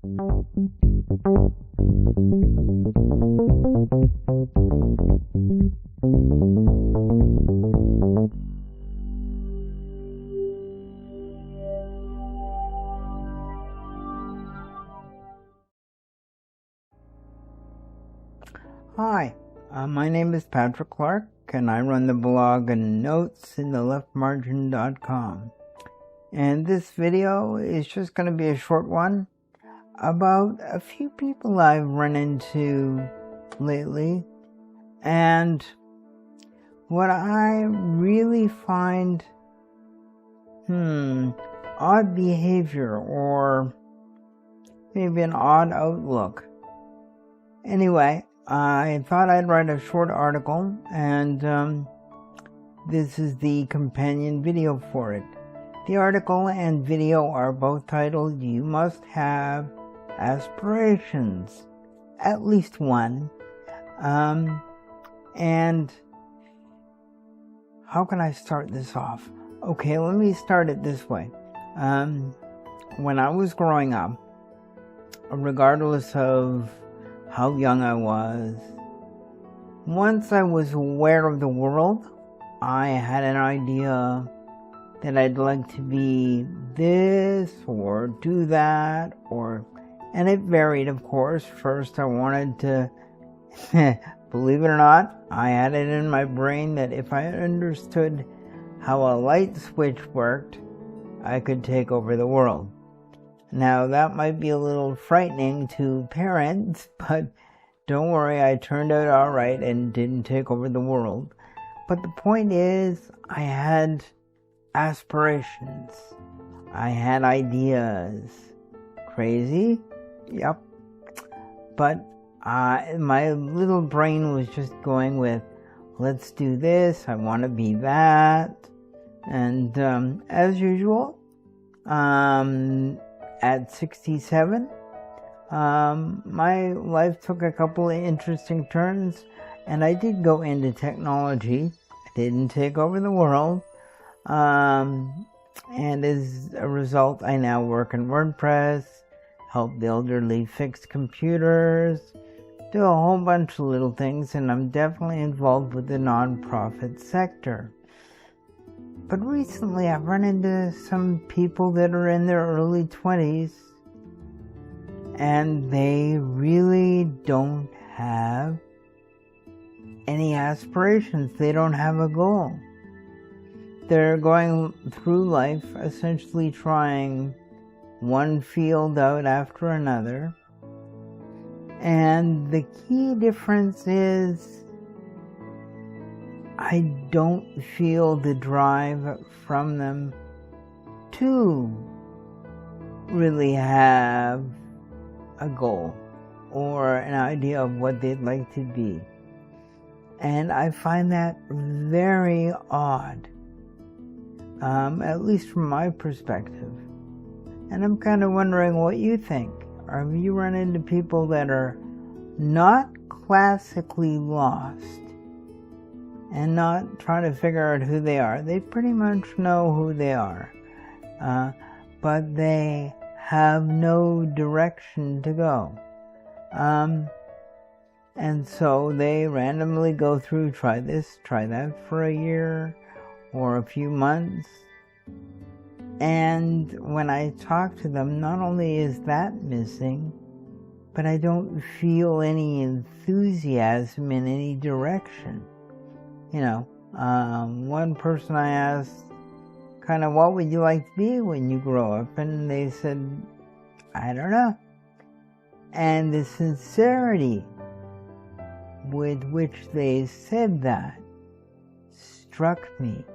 Hi, my name is Patrick Clark, and I run the blog notesintheleftmargin.com. And this video is just going to be a short one about a few people I've run into lately, and what I really find odd behavior, or maybe an odd outlook. Anyway, I thought I'd write a short article, and this is the companion video for it. The article and video are both titled, "You Must Have Aspirations," at least one. And how can I start this off? Okay, let me start it this way. When I was growing up, regardless of how young I was, once I was aware of the world, I had an idea that I'd like to be this or do that, and it varied, of course. First, I wanted to, believe it or not, I had it in my brain that if I understood how a light switch worked, I could take over the world. Now, that might be a little frightening to parents, but don't worry, I turned out all right and didn't take over the world. But the point is, I had aspirations. I had ideas. Crazy? Yep. But my little brain was just going with, let's do this, I want to be that. And as usual, at 67, my life took a couple of interesting turns, and I did go into technology. I didn't take over the world, and as a result, I now work in WordPress, help the elderly fix computers, do a whole bunch of little things, and I'm definitely involved with the nonprofit sector. But recently I've run into some people that are in their early 20s, and they really don't have any aspirations. They don't have a goal. They're going through life essentially trying one field out after another. And the key difference is, I don't feel the drive from them to really have a goal or an idea of what they'd like to be. And I find that very odd, at least from my perspective. And I'm kind of wondering what you think. Have you run into people that are not classically lost and not trying to figure out who they are? They pretty much know who they are, but they have no direction to go. And so they randomly go through, try this, try that for a year or a few months. And when I talk to them, not only is that missing, but I don't feel any enthusiasm in any direction. One person I asked, kind of, what would you like to be when you grow up? And they said, I don't know. And the sincerity with which they said that struck me,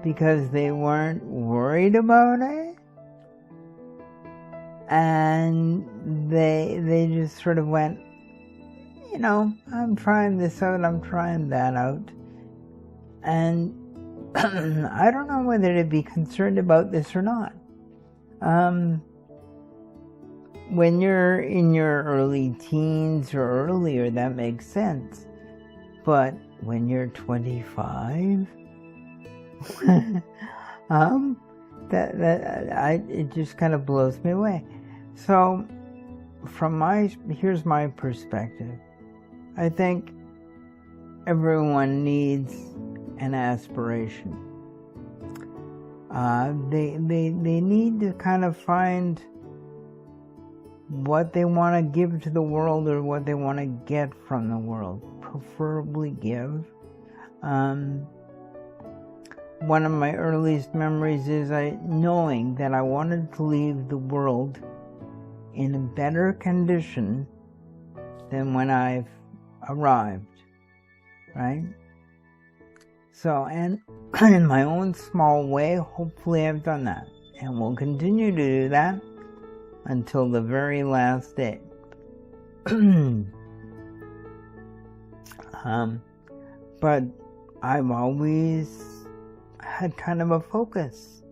because they weren't worried about it, and they just sort of went, I'm trying this out, I'm trying that out. And I don't know whether to be concerned about this or not. When you're in your early teens or earlier, that makes sense. But when you're 25, it just kind of blows me away. So here's my perspective. I think everyone needs an aspiration. They need to kind of find what they want to give to the world or what they want to get from the world, preferably give. One of my earliest memories is knowing that I wanted to leave the world in a better condition than when I've arrived, right? So, and in my own small way, hopefully I've done that, and will continue to do that until the very last day. But I've always had kind of a focus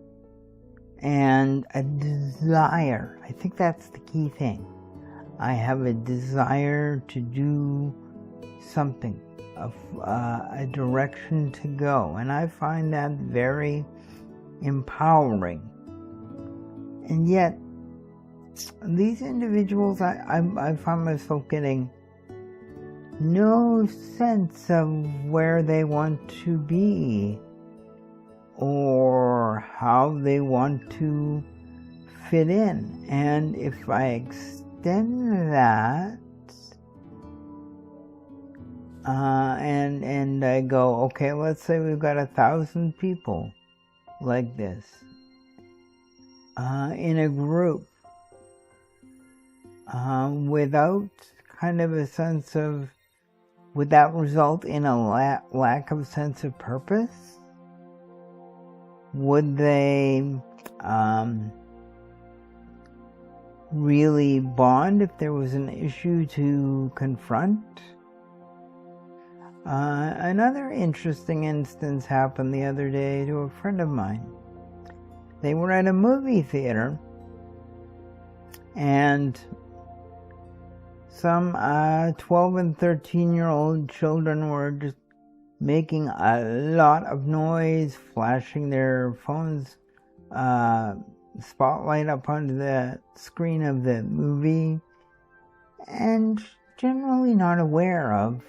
and a desire. I think that's the key thing. I have a desire to do something, a direction to go, and I find that very empowering. And yet, these individuals, I find myself getting no sense of where they want to be or how they want to fit in. And if I extend that, and I go, okay, let's say we've got 1,000 people like this in a group, without kind of a sense of, would that result in a lack of sense of purpose? Would they really bond if there was an issue to confront? Another interesting instance happened the other day to a friend of mine. They were at a movie theater, and some 12 and 13-year-old children were just making a lot of noise, flashing their phones spotlight up onto the screen of the movie, and generally not aware of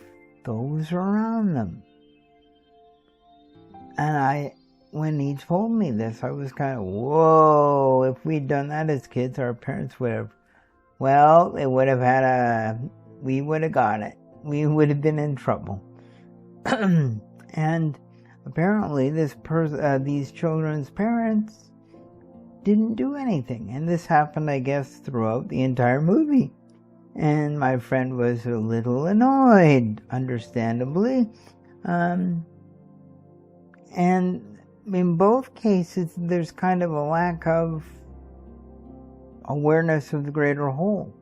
those around them. And when he told me this, I was kind of, whoa, if we'd done that as kids, our parents would have, well, they would have we would have got it. We would have been in trouble. And apparently these children's parents didn't do anything. And this happened, I guess, throughout the entire movie. And my friend was a little annoyed, understandably. And in both cases, there's kind of a lack of awareness of the greater whole.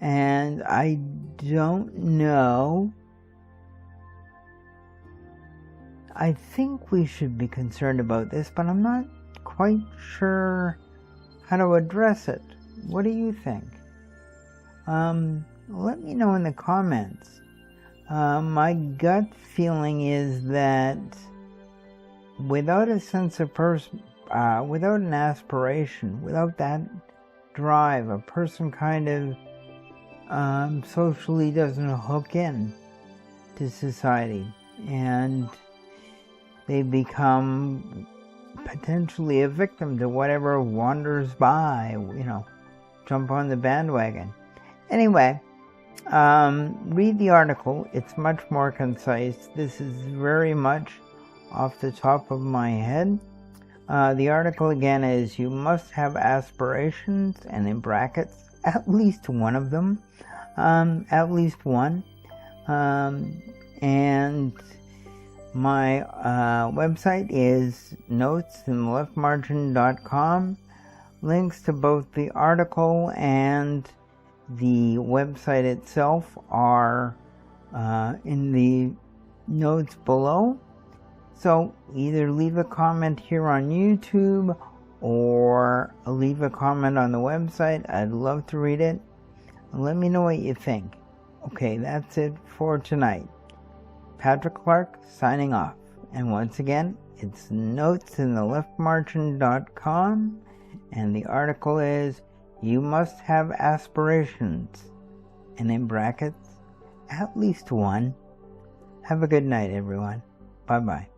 And I don't know. I think we should be concerned about this, but I'm not quite sure how to address it. What do you think? Let me know in the comments. My gut feeling is that without a sense of without an aspiration, without that drive, a person kind of socially doesn't hook in to society, and they become potentially a victim to whatever wanders by, jump on the bandwagon. Anyway, read the article. It's much more concise. This is very much off the top of my head. The article again is, you must have aspirations, and in brackets, at least one of them. At least one. And my website is notesintheleftmargin.com. Links to both the article and the website itself are in the notes below. So either leave a comment here on YouTube or leave a comment on the website. I'd love to read it. Let me know what you think. Okay, that's it for tonight. Patrick Clark signing off. And once again, it's notesintheleftmargin.com, and the article is, You must have aspirations. And in brackets, at least one. Have a good night, everyone. Bye-bye.